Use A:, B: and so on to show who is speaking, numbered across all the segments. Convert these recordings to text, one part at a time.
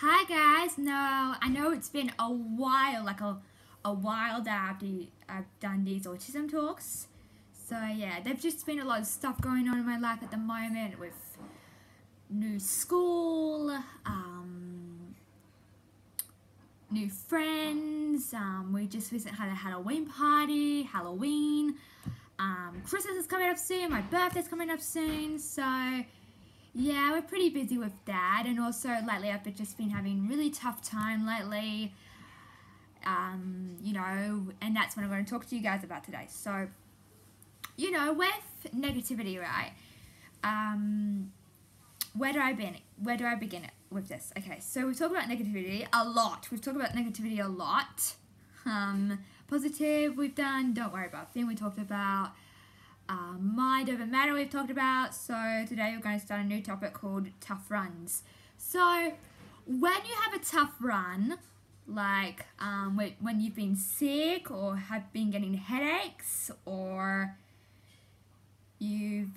A: Hi guys, no, I know it's been a while, a while that I've done these autism talks. So yeah, there's just been a lot of stuff going on in my life at the moment with new school, new friends, we just recently had a Halloween party, Christmas is coming up soon, my birthday's coming up soon, so yeah, we're pretty busy with that, and also lately I've just been having really tough time lately, and that's what I'm going to talk to you guys about today. So, with negativity, right, where do I begin it with this? Okay, so we've talked about negativity a lot. Positive we've done, don't worry about. Then we talked about mind over matter we've talked about. So today we're going to start a new topic called tough runs. So when you have a tough run, like when you've been sick or have been getting headaches, or you've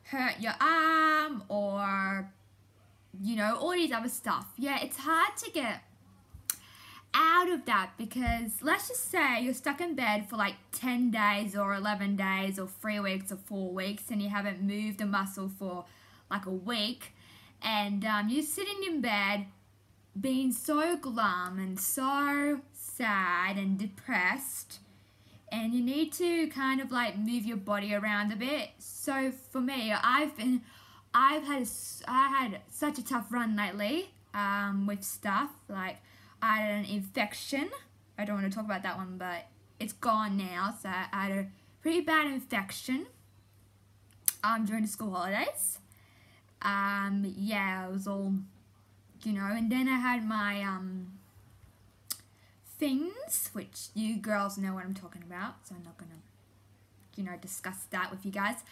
A: hurt your arm, or all these other stuff, yeah, it's hard to get out of that, because let's just say you're stuck in bed for like 10 days or 11 days or 3 weeks or 4 weeks, and you haven't moved a muscle for like a week, and you're sitting in bed being so glum and so sad and depressed, and you need to kind of like move your body around a bit. So for me, I had such a tough run lately with stuff. Like I had an infection. I don't want to talk about that one, but it's gone now. So I had a pretty bad infection during the school holidays. Yeah, it was all, and then I had my things, which you girls know what I'm talking about, so I'm not gonna, discuss that with you guys.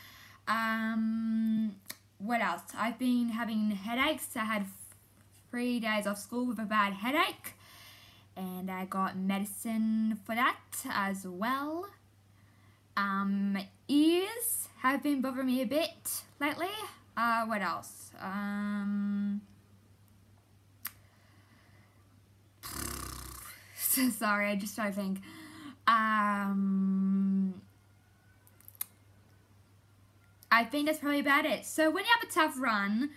A: What else? I've been having headaches. I had 3 days off school with a bad headache, and I got medicine for that as well. Ears have been bothering me a bit lately. What else? So sorry, I just try to think. I think that's probably about it. So when you have a tough run,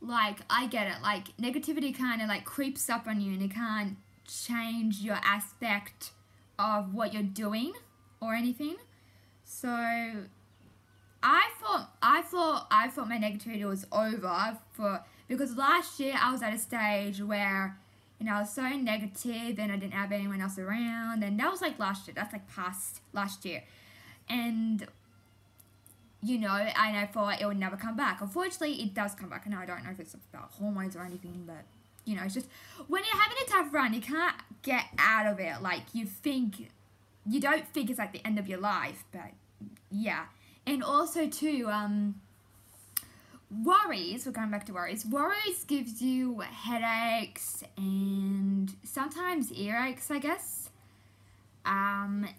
A: like, I get it, like, negativity kind of like creeps up on you, and you can't change your aspect of what you're doing or anything. So I thought my negativity was over because last year I was at a stage where, I was so negative and I didn't have anyone else around, and that was like last year. That's like past last year, and and I thought it would never come back. Unfortunately, it does come back, and I don't know if it's about hormones or anything, but it's just when you're having a tough run, you can't get out of it. Like you don't think it's like the end of your life, but yeah. And also too, worries, we're going back to worries. Worries gives you headaches and sometimes earaches, I guess. And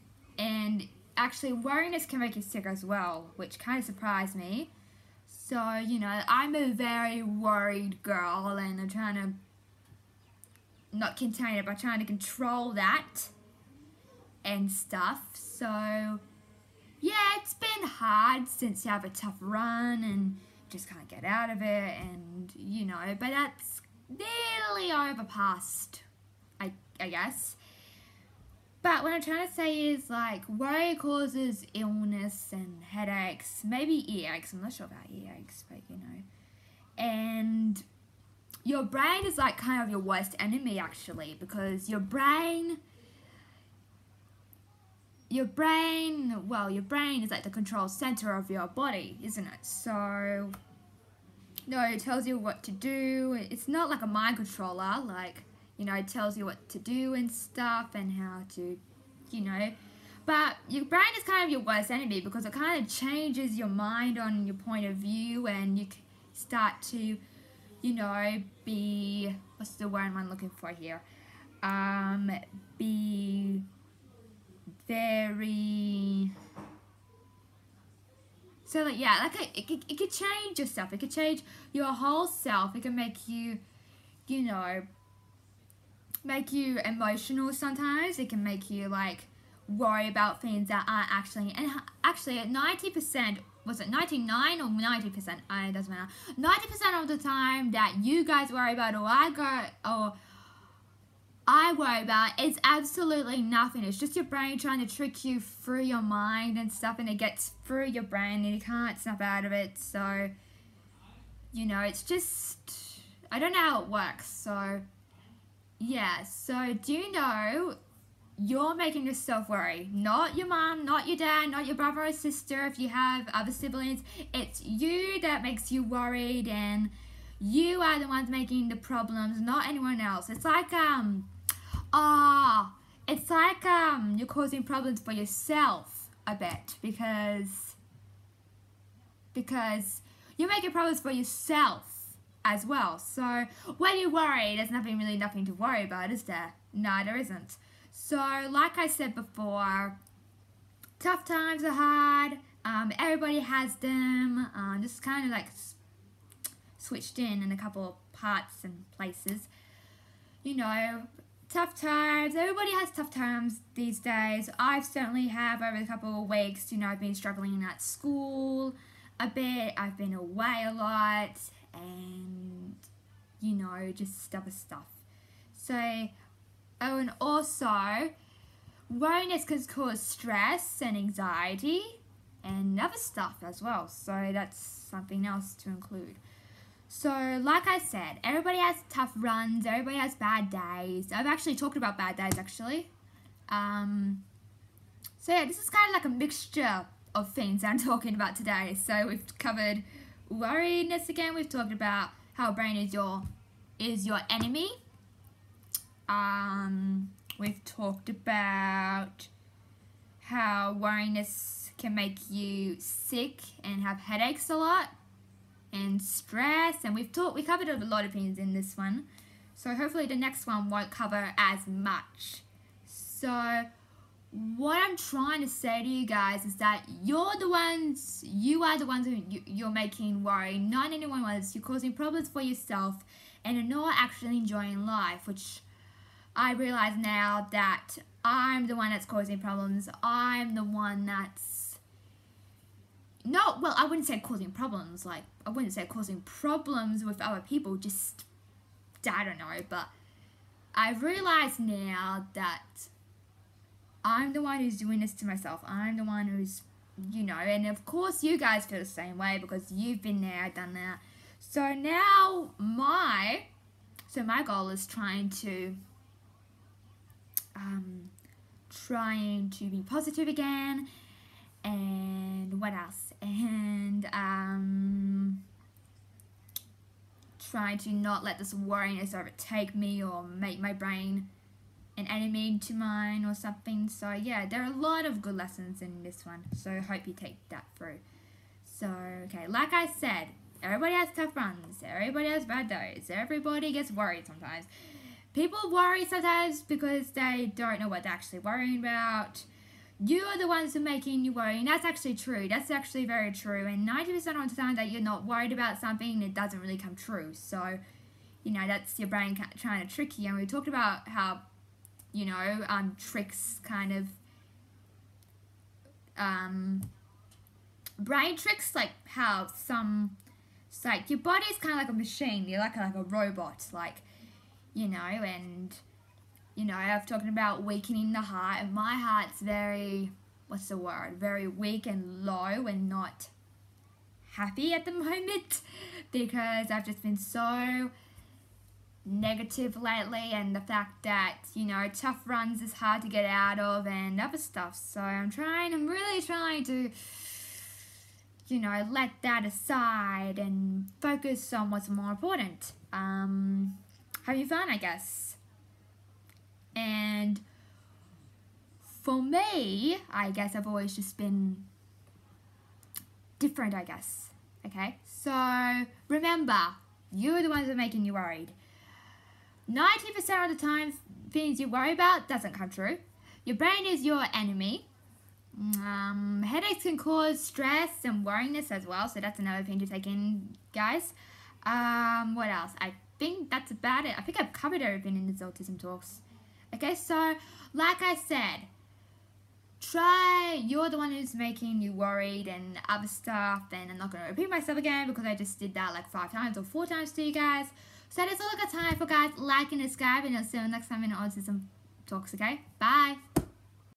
A: actually, worryness can make you sick as well, which kind of surprised me. So, I'm a very worried girl, and I'm trying to not contain it, but trying to control that and stuff. So, yeah, it's been hard since you have a tough run and just can't get out of it, and but that's nearly overpast, I guess. But what I'm trying to say is, like, worry causes illness and headaches, maybe earaches. I'm not sure about earaches, but and your brain is like kind of your worst enemy, actually, because your brain is like the control center of your body, isn't it? So, it tells you what to do. It's not like a mind controller, like, it tells you what to do and stuff and how to, but your brain is kind of your worst enemy, because it kind of changes your mind on your point of view, and you start to, be, what's the word I'm looking for here? Be very So like, yeah, like it could change yourself. It could change your whole self. It can make you, you know, make you emotional sometimes. It can make you like worry about things that aren't actually, and actually at 90%, was it 99 or 90%? It doesn't matter. 90% of the time that you guys worry about or I worry about, it's absolutely nothing. It's just your brain trying to trick you through your mind and stuff, and it gets through your brain and you can't snap out of it. So, you know, it's just, I don't know how it works. So, yeah. So, do you know you're making yourself worry? Not your mom, not your dad, not your brother or sister if you have other siblings. It's you that makes you worried, and you are the ones making the problems, not anyone else. It's like, you're causing problems for yourself a bit because you're making problems for yourself as well. So when you worry, there's nothing to worry about, is there? No, there isn't. So like I said before, tough times are hard. Everybody has them. Just kind of like switched in a couple of parts and places. You know, tough times. Everybody has tough times these days. I certainly have over the couple of weeks. You know, I've been struggling at school a bit. I've been away a lot, and you know, just other stuff. So, oh, and also, worryness can cause stress and anxiety and other stuff as well. So that's something else to include. So, like I said, everybody has tough runs, everybody has bad days. I've actually talked about bad days, actually. So yeah, this is kind of like a mixture of things I'm talking about today. So we've covered worryness again. We've talked about how brain is your enemy. We've talked about how worryness can make you sick and have headaches a lot, and stress, and we covered a lot of things in this one, so hopefully the next one won't cover as much. So what I'm trying to say to you guys is that you are the ones who you're making worry, not anyone else. You're causing problems for yourself and you're not actually enjoying life, which I realize now that I'm the one that's causing problems. I'm the one that's I wouldn't say causing problems, like, I wouldn't say causing problems with other people, just, I don't know, but I've realized now that I'm the one who's doing this to myself. I'm the one who's, you know, and of course you guys feel the same way because you've been there, done that. So now my goal is trying to be positive again. And what else? And trying to not let this worryness overtake me or make my brain an enemy to mine or something. So yeah, there are a lot of good lessons in this one. So I hope you take that through. So, okay, like I said, everybody has tough runs. Everybody has bad days. Everybody gets worried sometimes. People worry sometimes because they don't know what they're actually worrying about. You are the ones who are making you worry, and that's actually true. That's actually very true. And 90% of the time that you're not worried about something, it doesn't really come true. So, you know, that's your brain trying to trick you. And we talked about how, you know, tricks kind of, brain tricks, like how it's like your body's kind of like a machine. You're like a robot, like, you know, and you know, I've talked about weakening the heart, and my heart's very, very weak and low and not happy at the moment because I've just been so negative lately, and the fact that, you know, tough runs is hard to get out of and other stuff. So I'm really trying to, you know, let that aside and focus on what's more important. Having fun, I guess. And for me, I guess I've always just been different, I guess. Okay? So, remember, you're the ones that are making you worried. 90% of the time, things you worry about doesn't come true. Your brain is your enemy. Headaches can cause stress and worryness as well, so that's another thing to take in, guys. What else? I think that's about it. I think I've covered everything in this autism talks. Okay, so like I said, you're the one who's making you worried and other stuff, and I'm not going to repeat myself again because I just did that like 5 times or 4 times to you guys. So that is all I got time for, guys. Like and subscribe, and I'll see you next time in Autism Talks, okay? Bye!